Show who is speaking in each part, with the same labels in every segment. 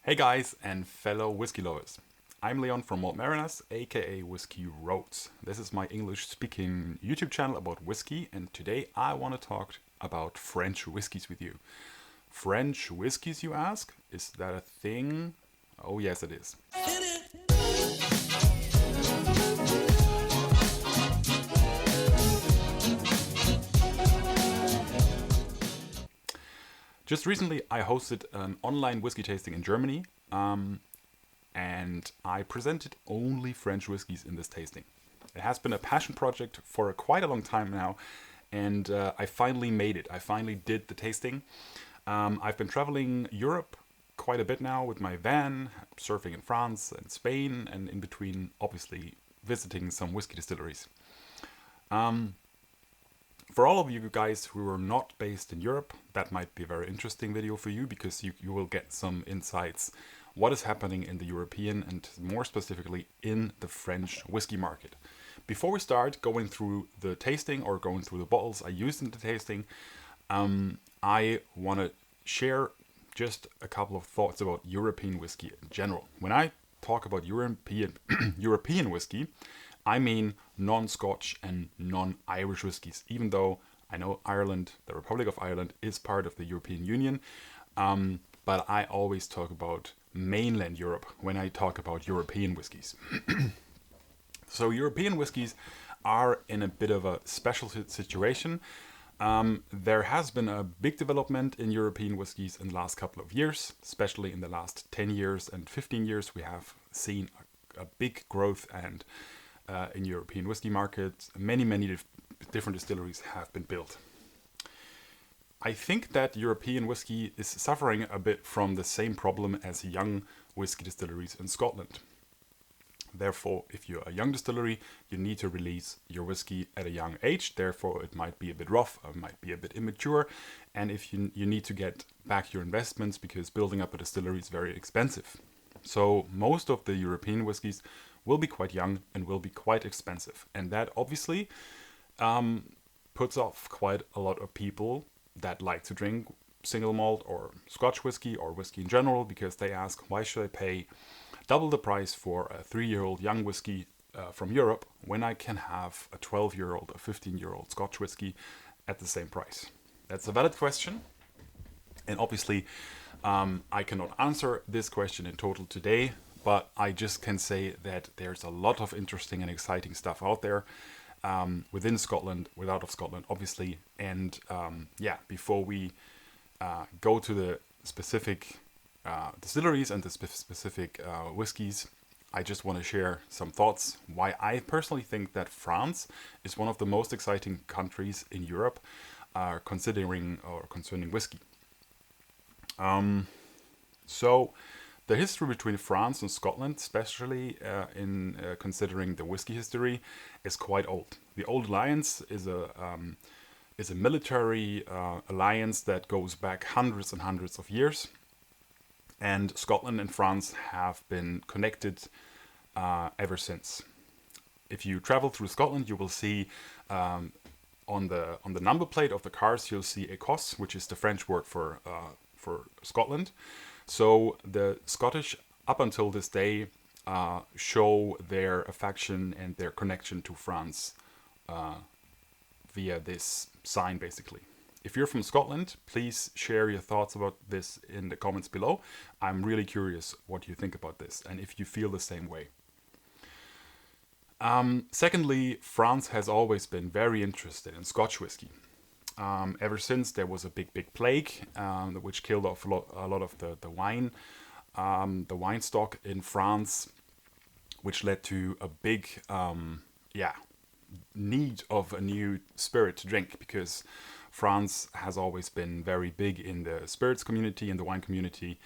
Speaker 1: Hey guys and fellow whiskey lovers. I'm Leon from Malt, aka Whiskey Roads. This is my English speaking YouTube channel about whiskey, and today I want to talk about French whiskies with you. French whiskies, you ask? Is that a thing? Oh yes, it is. Just recently, I hosted an online whiskey tasting in Germany, and I presented only French whiskies in this tasting. It has been a passion project for quite a long time now, and I finally made it. I finally did the tasting. I've been traveling Europe quite a bit now with my van, surfing in France and Spain, and in between, obviously, visiting some whiskey distilleries. For all of you guys who are not based in Europe, that might be a very interesting video for you because you will get some insights what is happening in the European and more specifically in the French whiskey market. Before we start going through the tasting or going through the bottles I used in the tasting, I want to share just a couple of thoughts about European whiskey in general. When I talk about European whiskey, I mean non-Scotch and non-Irish whiskies, even though I know Ireland, the Republic of Ireland, is part of the European Union. But I always talk about mainland Europe when I talk about European whiskies. So European whiskies are in a bit of a special situation. There has been a big development in European whiskies in the last couple of years, especially in the last 10 years and 15 years. We have seen a big growth and in European whiskey markets, many different distilleries have been built. I think that European whiskey is suffering a bit from the same problem as young whiskey distilleries in Scotland. Therefore, if you're a young distillery, you need to release your whiskey at a young age. Therefore, it might be a bit rough, or might be a bit immature. And if you need to get back your investments because building up a distillery is very expensive. So most of the European whiskies will be quite young and will be quite expensive. And that obviously puts off quite a lot of people that like to drink single malt or Scotch whiskey or whiskey in general, because they ask, why should I pay double the price for a 3-year-old young whiskey from Europe when I can have a 12-year-old, a 15-year-old Scotch whiskey at the same price? That's a valid question. And obviously, I cannot answer this question in total today, but I just can say that there's a lot of interesting and exciting stuff out there within Scotland, without of Scotland, obviously. And before we go to the specific distilleries and the specific whiskies, I just want to share some thoughts why I personally think that France is one of the most exciting countries in Europe concerning whiskey. So the history between France and Scotland, especially in considering the whiskey history, is quite old. The Old Alliance is a military alliance that goes back hundreds and hundreds of years, and Scotland and France have been connected ever since. If you travel through Scotland, you will see on the number plate of the cars, you'll see Écosse, which is the French word for Scotland. So the Scottish, up until this day, show their affection and their connection to France via this sign, basically. If you're from Scotland, please share your thoughts about this in the comments below. I'm really curious what you think about this and if you feel the same way. Secondly, France has always been very interested in Scotch whiskey. Ever since there was a big plague, which killed off a lot of the wine stock in France, which led to a big need of a new spirit to drink, because France has always been very big in the spirits community and the wine community.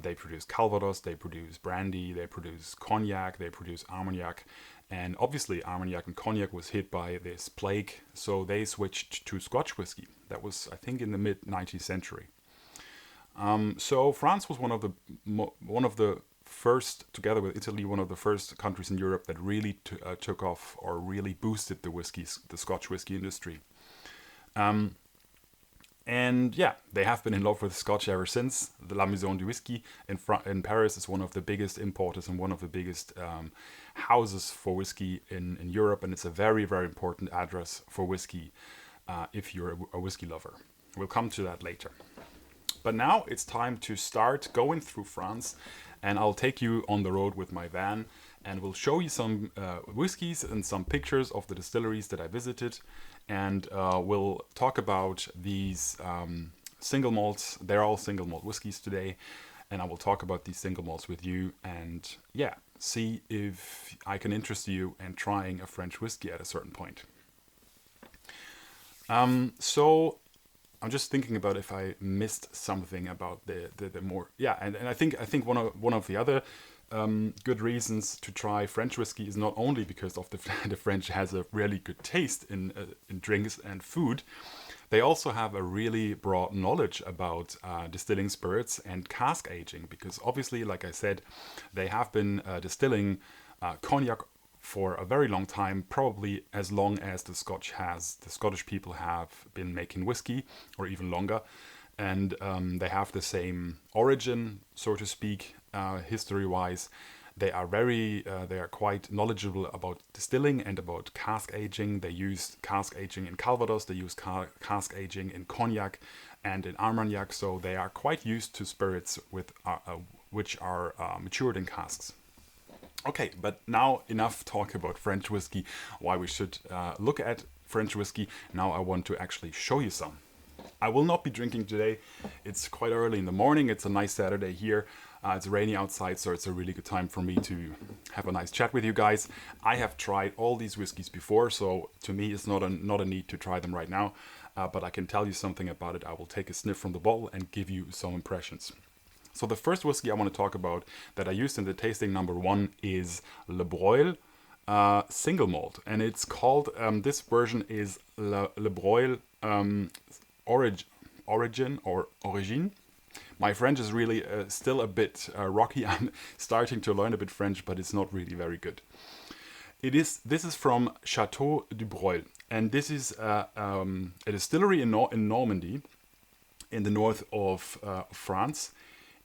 Speaker 1: They produce Calvados, they produce brandy, they produce cognac, they produce Armagnac. And obviously Armagnac and Cognac was hit by this plague, so they switched to Scotch whiskey. That was, I think, in the mid-19th century. So France was one of the first, together with Italy, one of the first countries in Europe that really took off or really boosted the Scotch whiskey industry. And yeah, they have been in love with Scotch ever since. The La Maison du Whisky in Paris is one of the biggest importers and one of the biggest houses for whiskey in Europe. And it's a very, very important address for whiskey if you're a whiskey lover. We'll come to that later. But now it's time to start going through France, and I'll take you on the road with my van, and we'll show you some whiskies and some pictures of the distilleries that I visited, and we'll talk about these single malts. They're all single malt whiskies today, and I will talk about these single malts with you, and yeah, see if I can interest you in trying a French whiskey at a certain point. So I'm just thinking about if I missed something about the more, yeah, and I think one of the other good reasons to try French whiskey is not only because of the French has a really good taste in drinks and food. They also have a really broad knowledge about distilling spirits and cask aging, because obviously, like I said, they have been distilling cognac for a very long time, probably as long as the Scottish people have been making whiskey, or even longer. And they have the same origin, so to speak, history-wise. They are quite knowledgeable about distilling and about cask aging. They use cask aging in Calvados, they use cask aging in cognac and in Armagnac, so they are quite used to spirits which are matured in casks. Okay, but now enough talk about French whiskey, why we should look at French whiskey. Now I want to actually show you some. I will not be drinking today. It's quite early in the morning. It's a nice Saturday here. It's rainy outside, so it's a really good time for me to have a nice chat with you guys. I have tried all these whiskeys before, so to me it's not a need to try them right now, but I can tell you something about it. I will take a sniff from the bottle and give you some impressions. So the first whiskey I want to talk about that I used in the tasting number 1 is Le Breuil single malt, and it's called, this version is Le Breuil Origine. My French is really still a bit rocky. I'm starting to learn a bit French, but it's not really very good. This is from Château du Breuil, and this is a distillery in Normandy, in the north of France.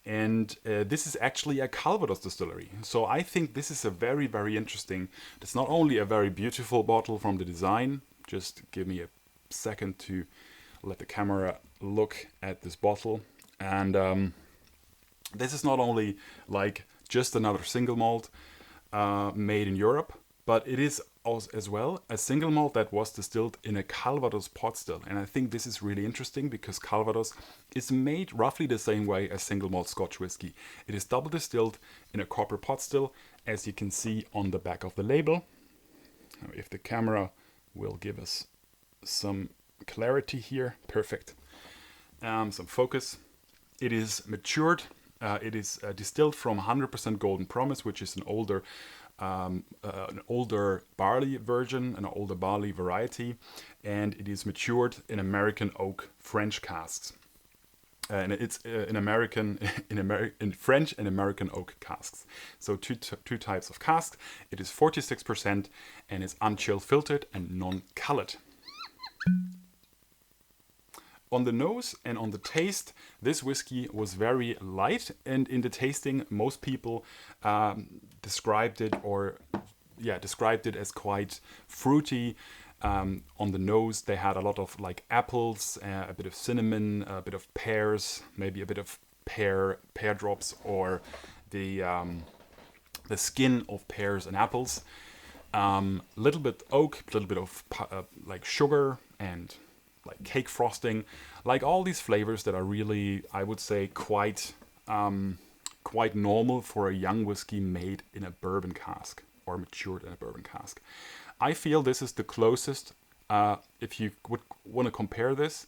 Speaker 1: And this is actually a Calvados distillery. So I think this is a very, very interesting. It's not only a very beautiful bottle from the design. Just give me a second to let the camera look at this bottle. And this is not only like just another single malt made in Europe, but it is also, as well, a single malt that was distilled in a Calvados pot still. And I think this is really interesting because Calvados is made roughly the same way as single malt Scotch whiskey. It is double distilled in a copper pot still, as you can see on the back of the label. Now, if the camera will give us some clarity here, perfect. Some focus. It is matured. It is distilled from 100% Golden Promise, which is an older barley version, an older barley variety, and it is matured in American oak French casks. And it's in French and American oak casks. So two types of casks. It is 46% and is unchill filtered and non-colored. On the nose and on the taste, this whiskey was very light, and in the tasting, most people described it as quite fruity. On the nose, they had a lot of like apples, a bit of cinnamon, a bit of pears, maybe a bit of pear drops, or the skin of pears and apples. Little bit oak, a little bit of like sugar and like cake frosting, like all these flavors that are really, I would say, quite normal for a young whiskey made in a bourbon cask or matured in a bourbon cask. I feel this is the closest, if you would want to compare this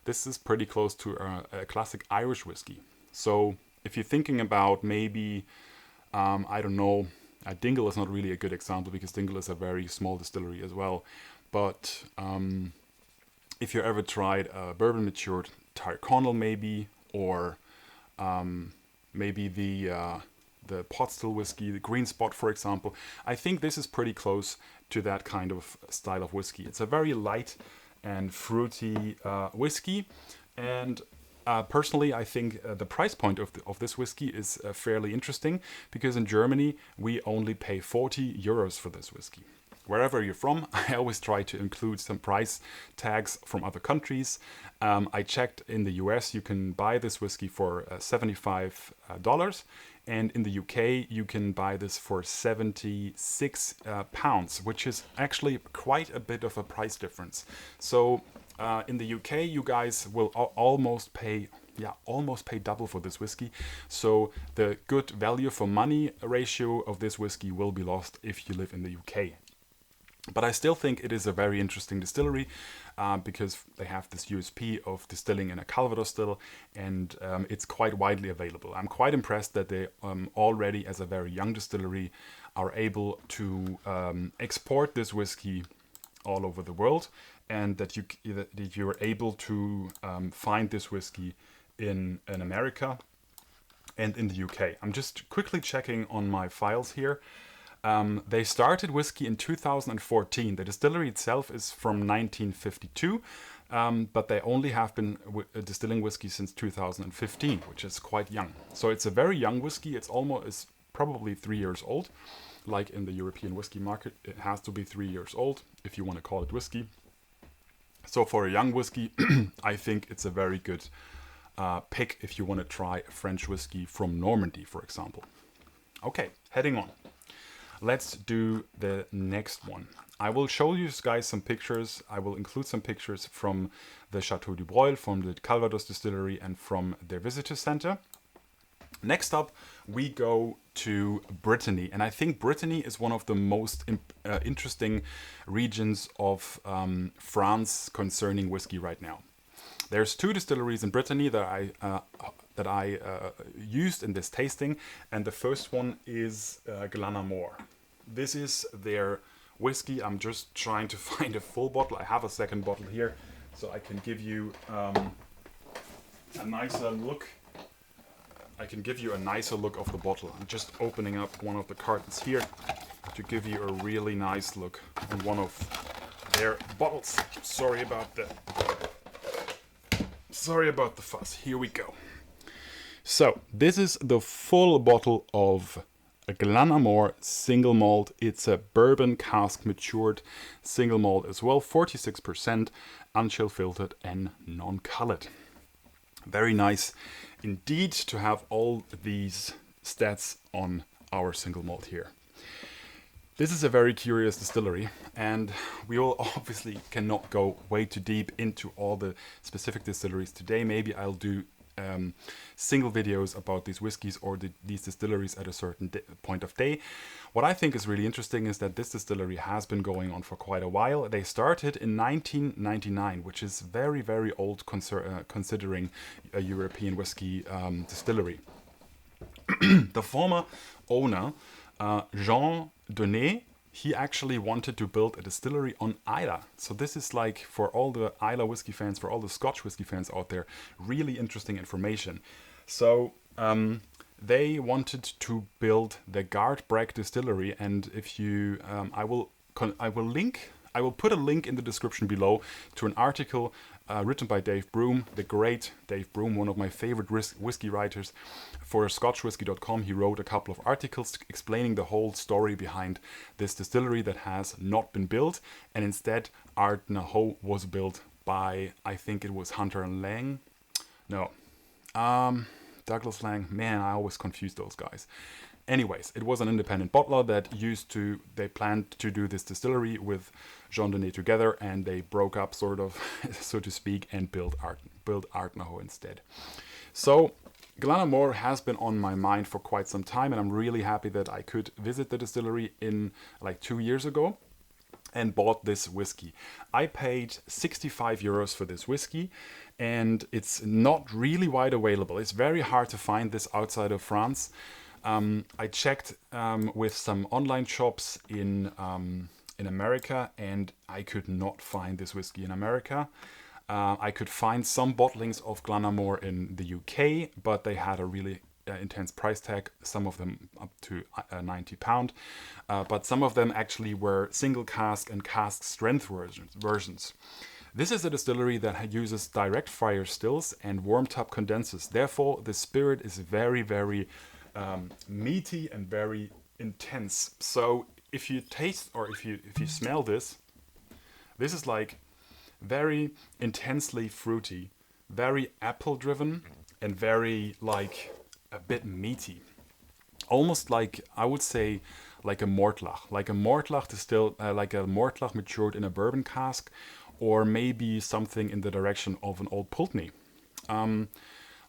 Speaker 1: is pretty close to a classic Irish whiskey. So if you're thinking about maybe, I don't know, Dingle is not really a good example because Dingle is a very small distillery as well, but if you ever tried a bourbon matured Tyrconnell maybe, or maybe the pot still whiskey, the Green Spot, for example, I think this is pretty close to that kind of style of whiskey. It's a very light and fruity whiskey, And personally, I think the price point of this whiskey is fairly interesting, because in Germany we only pay 40 euros for this whiskey. Wherever you're from, I always try to include some price tags from other countries. I checked in the US, you can buy this whiskey for $75, and in the UK you can buy this for 76 pounds, which is actually quite a bit of a price difference. So in the UK, you guys will almost pay double for this whiskey. So the good value for money ratio of this whiskey will be lost if you live in the UK. But I still think it is a very interesting distillery, because they have this USP of distilling in a Calvados still, and it's quite widely available. I'm quite impressed that they already, as a very young distillery, are able to export this whiskey all over the world, and that you are able to find this whiskey in America and in the UK. I'm just quickly checking on my files here. They started whiskey in 2014. The distillery itself is from 1952, but they only have been distilling whiskey since 2015, which is quite young. So it's a very young whiskey. It's probably 3 years old. Like in the European whiskey market, it has to be 3 years old if you want to call it whiskey. So for a young whiskey, I think it's a very good pick if you want to try a French whiskey from Normandy, for example. Okay, heading on. Let's do the next one. I will show you guys some pictures. I will include some pictures from the Château du Breuil, from the Calvados distillery, and from their visitor center. Next up, we go to Brittany, and I think Brittany is one of the most interesting regions of France concerning whiskey right now. There's 2 distilleries in Brittany that I used in this tasting, and the first one is Glenamore. This is their whiskey. I'm just trying to find a full bottle. I have a second bottle here, so I can give you a nicer look. I can give you a nicer look of the bottle. I'm just opening up one of the cartons here to give you a really nice look on one of their bottles. Sorry about the fuss. Here we go. So this is the full bottle of a Glenamore single malt. It's a bourbon cask matured single malt as well, 46%, unchill filtered and non-colored. Very nice indeed to have all these stats on our single malt here. This is a very curious distillery, and we will obviously cannot go way too deep into all the specific distilleries today. Maybe I'll do single videos about these whiskies or these distilleries at a certain point of day. What I think is really interesting is that this distillery has been going on for quite a while. They started in 1999, which is very, very old considering a European whiskey distillery. The former owner, Jean Donnet, he actually wanted to build a distillery on Islay. So this is like, for all the Islay whiskey fans, for all the Scotch whiskey fans out there, really interesting information. So they wanted to build the Gardbragg distillery, and if you, I will put a link in the description below to an article written by Dave Broom, the great Dave Broom, one of my favorite whiskey writers. For ScotchWhiskey.com, he wrote a couple of articles explaining the whole story behind this distillery that has not been built, and instead Ardnahoe was built by, I think it was Hunter and Lang. No, Douglas Lang. Man, I always confuse those guys. Anyways, it was an independent bottler that they planned to do this distillery with Jean Donnet together, and they broke up, sort of, so to speak, and built Ardnahoe instead. So Glenamore has been on my mind for quite some time, and I'm really happy that I could visit the distillery in like 2 years ago and bought this whiskey. I paid 65 euros for this whiskey, and it's not really wide available. It's very hard to find this outside of France. I checked with some online shops in America, and I could not find this whiskey in America. I could find some bottlings of Glenamore in the UK, but they had a really intense price tag, some of them up to £90. But some of them actually were single cask and cask strength versions. This is a distillery that uses direct fire stills and warm tub condensers. Therefore, the spirit is very, very meaty and very intense. So if you taste or if you smell this, this is like very intensely fruity, very apple driven, and very like a bit meaty. Almost like, I would say, like a Mortlach. Like a Mortlach distilled, like a Mortlach matured in a bourbon cask, or maybe something in the direction of an old Pulteney.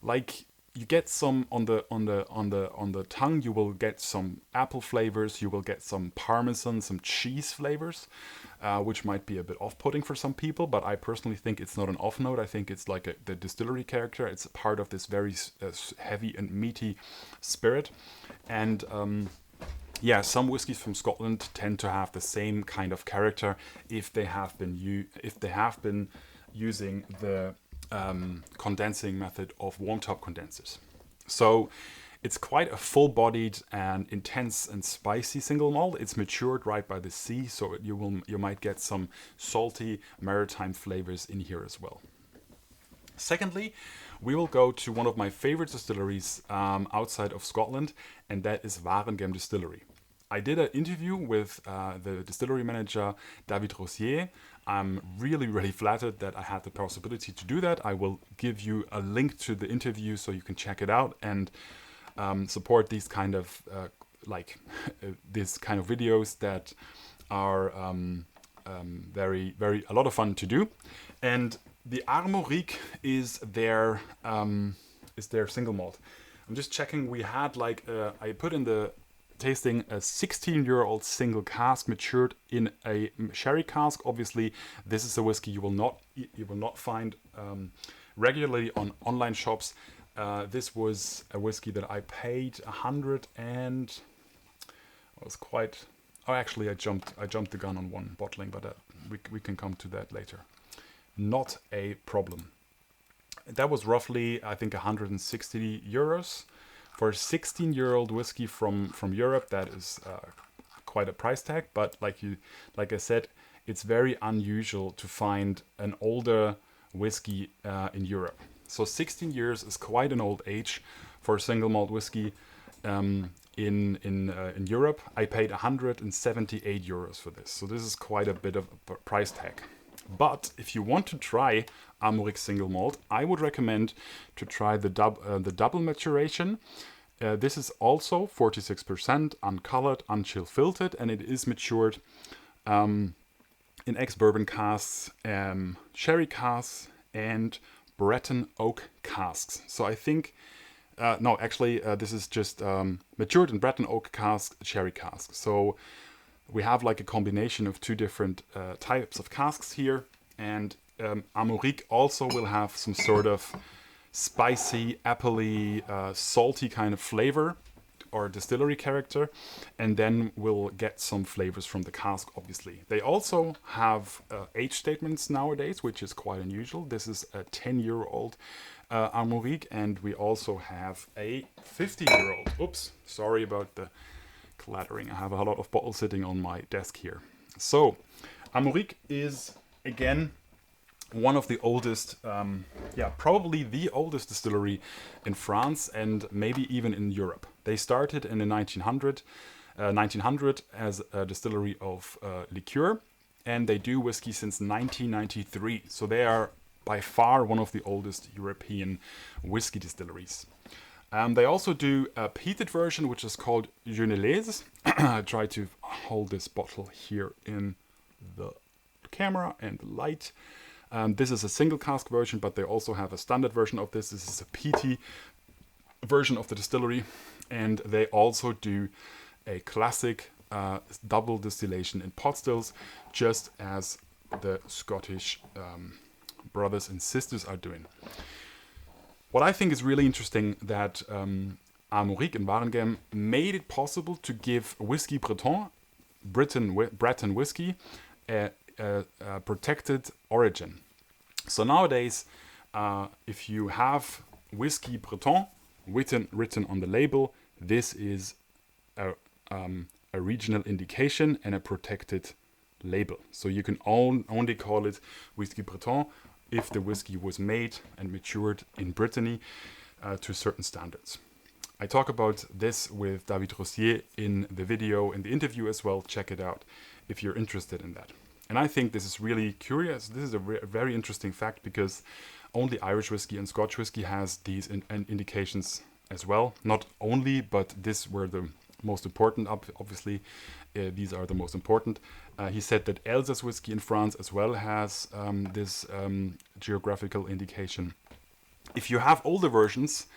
Speaker 1: Like you get some on the tongue, you will get some apple flavors, you will get some parmesan, some cheese flavors, which might be a bit off-putting for some people, but I personally think it's not an off-note. I think it's like the distillery character. It's a part of this very heavy and meaty spirit. And yeah, some whiskies from Scotland tend to have the same kind of character if they have been using the condensing method of warm top condensers. So it's quite a full-bodied and intense and spicy single malt. It's matured right by the sea, so you might get some salty maritime flavors in here as well. Secondly, we will go to one of my favorite distilleries outside of Scotland, and that is Waregem Distillery. I did an interview with the distillery manager, David Rosier. I'm really, really flattered that I had the possibility to do that. I will give you a link to the interview so you can check it out and support these kind of these kind of videos that are very, very a lot of fun to do. And the Armorique is their single malt. I'm just checking. We had I put in the tasting a 16-year-old single cask matured in a sherry cask. Obviously, this is a whiskey you will not find regularly on online shops. This was a whiskey that I paid 100 and I was quite. Oh, actually, I jumped the gun on one bottling, but we can come to that later. Not a problem. That was roughly, I think, 160 euros. For a 16-year-old whiskey from Europe, that is quite a price tag. But like I said, it's very unusual to find an older whiskey in Europe. So 16 years is quite an old age for a single malt whiskey in Europe. I paid 178 euros for this. So this is quite a bit of a price tag. But if you want to try Armorique single malt, I would recommend to try the double maturation. This is also 46% uncolored, unchill filtered, and it is matured in ex-bourbon casks, sherry casks, and Breton oak casks. So I think, this is just matured in Breton oak casks, sherry casks. So we have like a combination of two different types of casks here, and Armorique also will have some sort of spicy, appley, salty kind of flavor or distillery character, and then we'll get some flavors from the cask, obviously. They also have age statements nowadays, which is quite unusual. This is a 10-year-old Armorique, and we also have a 50-year-old. Oops, sorry about the clattering. I have a lot of bottles sitting on my desk here. So, Armorique is, again, one of the oldest, probably the oldest distillery in France and maybe even in Europe. They started in the 1900 as a distillery of liqueur, and they do whiskey since 1993. So they are by far one of the oldest European whiskey distilleries. They also do a peated version, which is called Genelaise. I try to hold this bottle here in the camera and the light. This is a single cask version, but they also have a standard version of this. This is a peaty version of the distillery. And they also do a classic double distillation in pot stills, just as the Scottish brothers and sisters are doing. What I think is really interesting that Armorique and Waregem made it possible to give whiskey breton, Breton whiskey, a protected origin. So nowadays, if you have whiskey breton written on the label, this is a regional indication and a protected label. So you can only call it Whisky Breton if the whiskey was made and matured in Brittany to certain standards. I talk about this with David Rossier in the video, in the interview as well. Check it out if you're interested in that. And I think this is really curious. This is a very interesting fact because only Irish whiskey and Scotch whiskey has these indications as well. Not only, but these were the most important, obviously. These are the most important. He said that Alsace whiskey in France as well has this geographical indication. If you have older versions,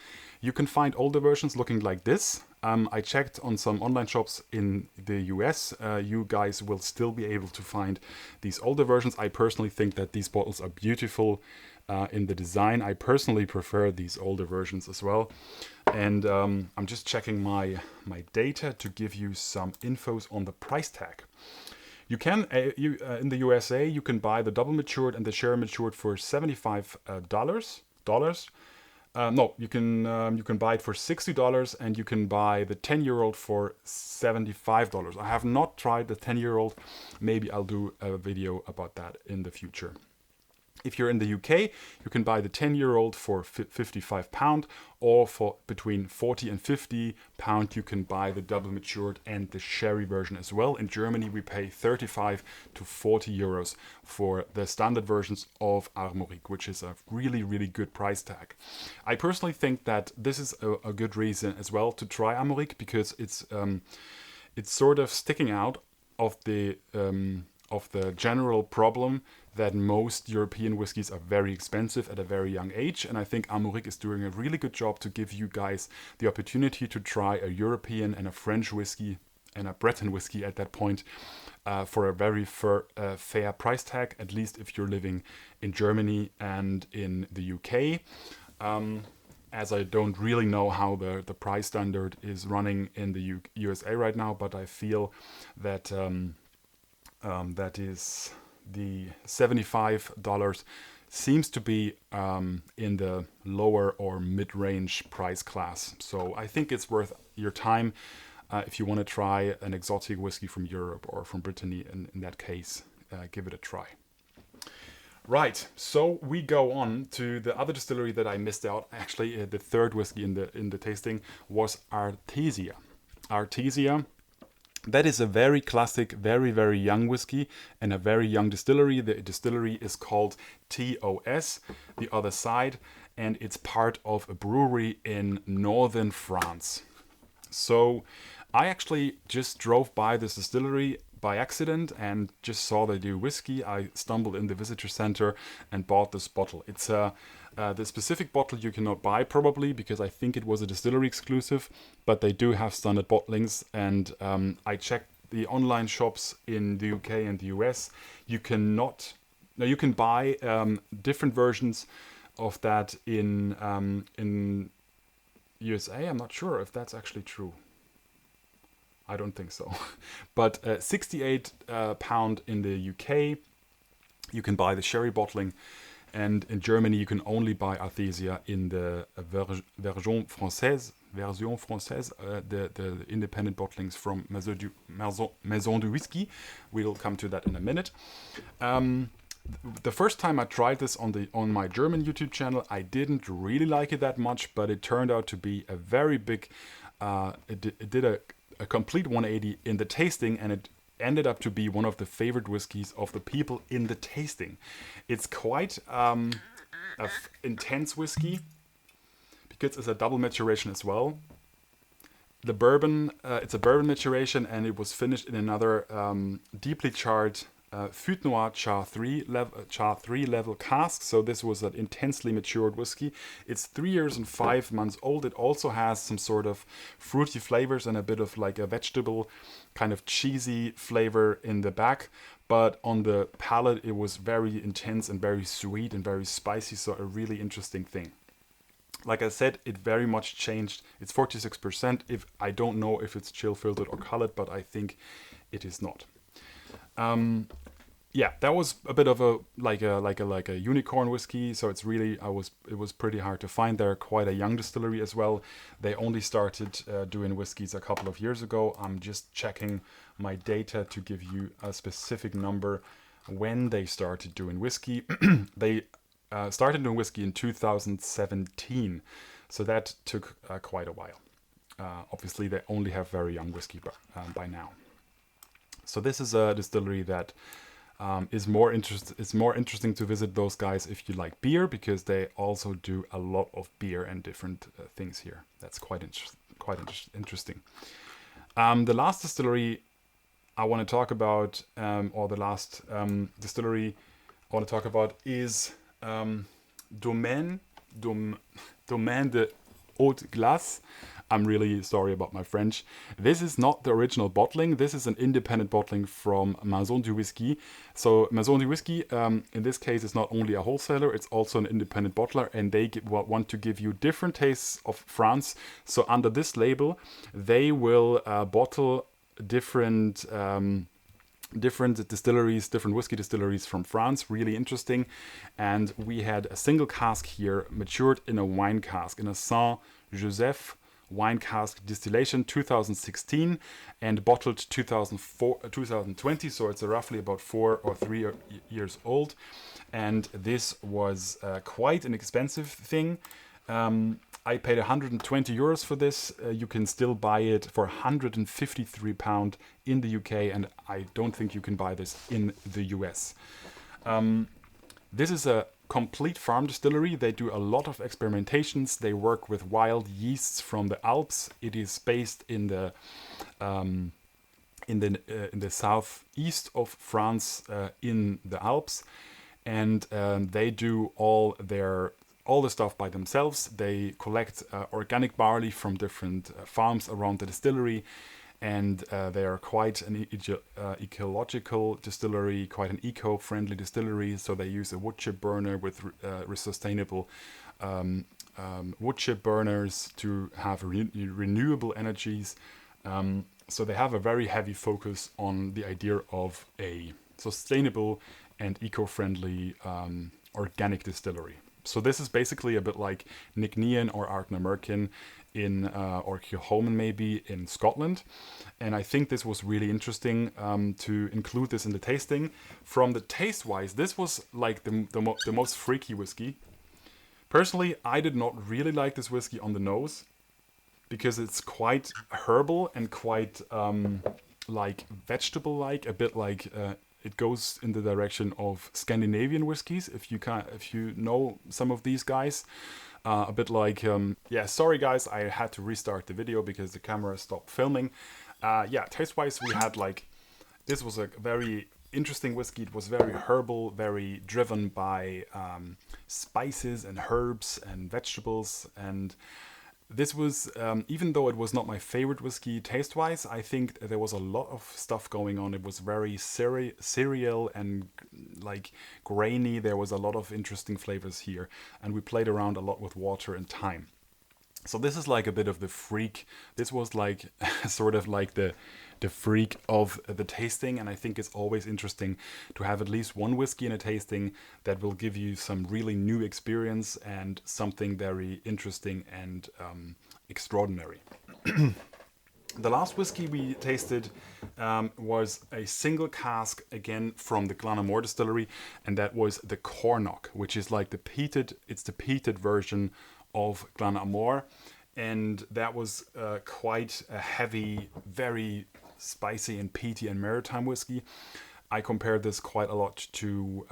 Speaker 1: you can find older versions looking like this. I checked on some online shops in the US. You guys will still be able to find these older versions. I personally think that these bottles are beautiful in the design. I personally prefer these older versions as well. And I'm just checking my data to give you some infos on the price tag. You can, in the USA, you can buy the double matured and the sherry matured for $75. No, you can buy it for $60 and you can buy the 10-year-old for $75. I have not tried the 10-year-old. Maybe I'll do a video about that in the future. If you're in the UK, you can buy the 10-year-old for £55, or for between 40 and 50 pound you can buy the double matured and the sherry version as well. In Germany, we pay 35 to 40 euros for the standard versions of Armorique, which is a really, really good price tag. I personally think that this is a good reason as well to try Armorique, because it's sort of sticking out of the general problem that most European whiskies are very expensive at a very young age. And I think Armorique is doing a really good job to give you guys the opportunity to try a European and a French whiskey and a Breton whiskey at that point for a very fair price tag, at least if you're living in Germany and in the UK. As I don't really know how the price standard is running in the USA right now, but I feel that that is the $75 seems to be in the lower or mid-range price class. So I think it's worth your time if you want to try an exotic whiskey from Europe or from Brittany. In that case, give it a try. Right, so we go on to the other distillery that I missed out. Actually, the third whiskey in the tasting was Artesia. Artesia. That is a very classic, very, very young whiskey and a very young distillery. The distillery is called TOS, the other side, and it's part of a brewery in northern France. So I actually just drove by this distillery by accident and just saw they do whiskey. I stumbled in the visitor center and bought this bottle. It's the specific bottle you cannot buy probably because I think it was a distillery exclusive, but they do have standard bottlings, and I checked the online shops in the UK and the US. You can buy different versions of that in USA. I'm not sure if that's actually true. I don't think so. But £68 in the UK, you can buy the sherry bottling. And in Germany, you can only buy Artesia in the version française, the independent bottlings from Maison du Whisky. We'll come to that in a minute. The first time I tried this on my German YouTube channel, I didn't really like it that much, but it turned out to be a very big. It did a complete 180 in the tasting, and it ended up to be one of the favorite whiskies of the people in the tasting. It's quite an intense whiskey because it's a double maturation as well. The bourbon, it's a bourbon maturation, and it was finished in another deeply charred Fût Noir Char 3 level cask. So this was an intensely matured whiskey. It's 3 years and 5 months old. It also has some sort of fruity flavors and a bit of like a vegetable kind of cheesy flavor in the back. But on the palate, it was very intense and very sweet and very spicy. So a really interesting thing. Like I said, it very much changed. It's 46%. I don't know if it's chill filtered or colored, but I think it is not. yeah, that was a bit of a like a unicorn whiskey. So it's really it was pretty hard to find. They're quite a young distillery as well. They only started doing whiskeys a couple of years ago. I'm just checking my data to give you a specific number when they started doing whiskey. They started doing whiskey in 2017, so that took quite a while. Obviously, they only have very young whiskey by now. So this is a distillery that is more It's more interesting to visit those guys if you like beer, because they also do a lot of beer and different things here. That's quite interesting. The last distillery I want to talk about, or the last distillery I want to talk about, is Domaine de Haute Glace. I'm really sorry about my French. This is not the original bottling. This is an independent bottling from Maison du Whisky. So Maison du Whisky, in this case, is not only a wholesaler, it's also an independent bottler, and they want to give you different tastes of France. So under this label, they will bottle different distilleries, different whiskey distilleries from France. Really interesting. And we had a single cask here, matured in a wine cask, in a Saint-Joseph wine cask distillation, 2016, and bottled 2020. So it's roughly about 4 or 3 years old. And this was quite an expensive thing. I paid 120 euros for this. You can still buy it for 153 pound in the UK, and I don't think you can buy this in the US. This is a complete farm distillery. They do a lot of experimentations. They work with wild yeasts from the Alps. It is based in the southeast of France, in the Alps, and they do all the stuff by themselves. They collect organic barley from different farms around the distillery, and they are quite an ecological distillery, quite an eco-friendly distillery. So they use a wood chip burner with sustainable wood chip burners to have renewable energies. So they have a very heavy focus on the idea of a sustainable and eco-friendly organic distillery. So this is basically a bit like Nick Nean or Ardnamurchan Merkin or Kilchoman maybe in Scotland. And I think this was really interesting to include this in the tasting. From the taste-wise, this was like the most freaky whiskey. Personally, I did not really like this whiskey on the nose, because it's quite herbal and quite like vegetable-like, a bit like it goes in the direction of Scandinavian whiskies, if you know some of these guys. A bit like, sorry guys, I had to restart the video because the camera stopped filming. Taste-wise, we had this was a very interesting whiskey. It was very herbal, very driven by spices and herbs and vegetables. And this was, even though it was not my favorite whiskey taste-wise, I think there was a lot of stuff going on. It was very cereal and like grainy. There was a lot of interesting flavors here, and we played around a lot with water and thyme. So this is like a bit of the freak. This was like sort of like the freak of the tasting, and I think it's always interesting to have at least one whiskey in a tasting that will give you some really new experience and something very interesting and extraordinary. The last whiskey we tasted was a single cask, again from the Glenamore distillery, and that was the Cornock, which is like the peated version of Glenamore, and that was quite a heavy, very spicy and peaty and maritime whiskey. I compared this quite a lot to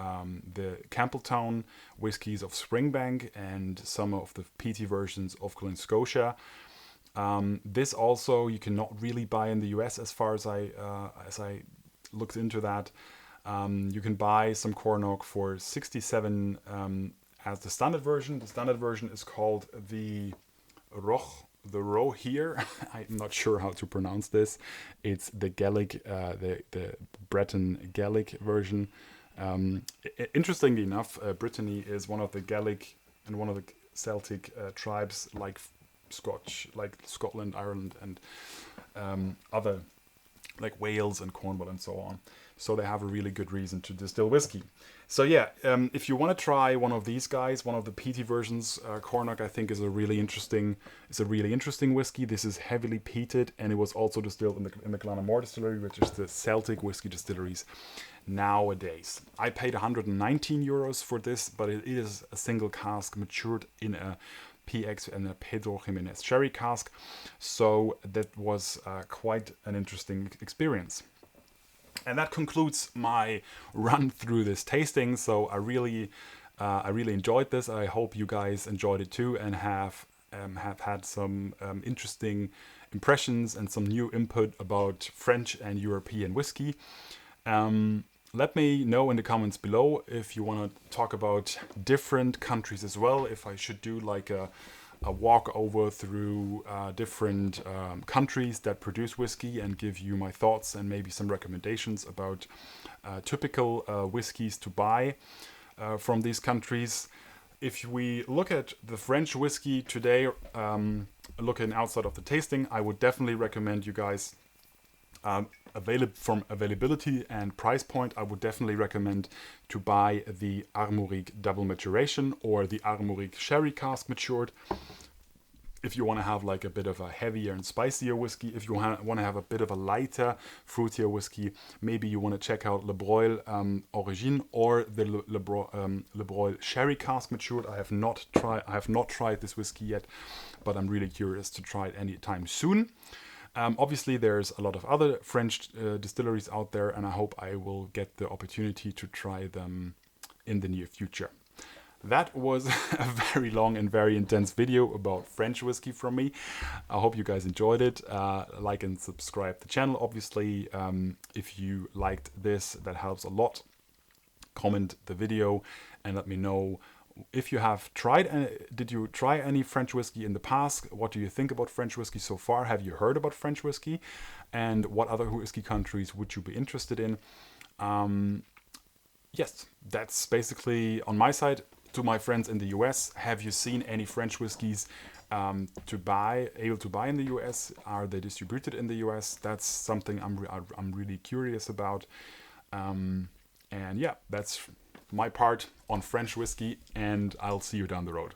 Speaker 1: the Campbelltown whiskies of Springbank and some of the peaty versions of Glen Scotia. This also you cannot really buy in the US, as far as I looked into that. You can buy some Cornock for 67 as the standard version. The standard version is called the Roh here. I'm not sure how to pronounce this. It's the Gaelic, the Breton Gaelic version. Interestingly enough, Brittany is one of the Gaelic and one of the Celtic tribes, like Scotland, Ireland, and other like Wales and Cornwall and so on. So they have a really good reason to distill whiskey. So yeah, if you want to try one of these guys, one of the peaty versions, Cornock I think is a really interesting whiskey. This is heavily peated, and it was also distilled in the Glenamore Distillery, which is the Celtic whiskey distilleries nowadays. I paid 119 euros for this, but it is a single cask matured in a PX and a Pedro Jimenez sherry cask. So that was quite an interesting experience. And that concludes my run through this tasting. So I really enjoyed this. I hope you guys enjoyed it too, and have had some interesting impressions and some new input about French and European whiskey. Let me know in the comments below if you want to talk about different countries as well. If I should do like a walk over through different countries that produce whiskey and give you my thoughts and maybe some recommendations about typical whiskies to buy from these countries. If we look at the French whiskey today, looking outside of the tasting, I would definitely recommend you guys from availability and price point, I would definitely recommend to buy the Armorique Double Maturation or the Armorique Sherry Cask Matured. If you want to have like a bit of a heavier and spicier whiskey, if you want to have a bit of a lighter, fruitier whiskey, maybe you want to check out Le Breuil Origine or the Le Breuil Sherry Cask Matured. I have not tried this whiskey yet, but I'm really curious to try it anytime soon. Obviously, there's a lot of other French distilleries out there, and I hope I will get the opportunity to try them in the near future. That was a very long and very intense video about French whiskey from me. I hope you guys enjoyed it. Like and subscribe the channel, obviously. If you liked this, that helps a lot. Comment the video and let me know if you have tried. Did you try any French whiskey in the past? What do you think about French whiskey so far? Have you heard about French whiskey? And what other whiskey countries would you be interested in? Yes, that's basically on my side. To my friends in the US, have you seen any French whiskies able to buy in the US? Are they distributed in the US? That's something I'm really curious about. And yeah, that's my part on French whiskey, and I'll see you down the road.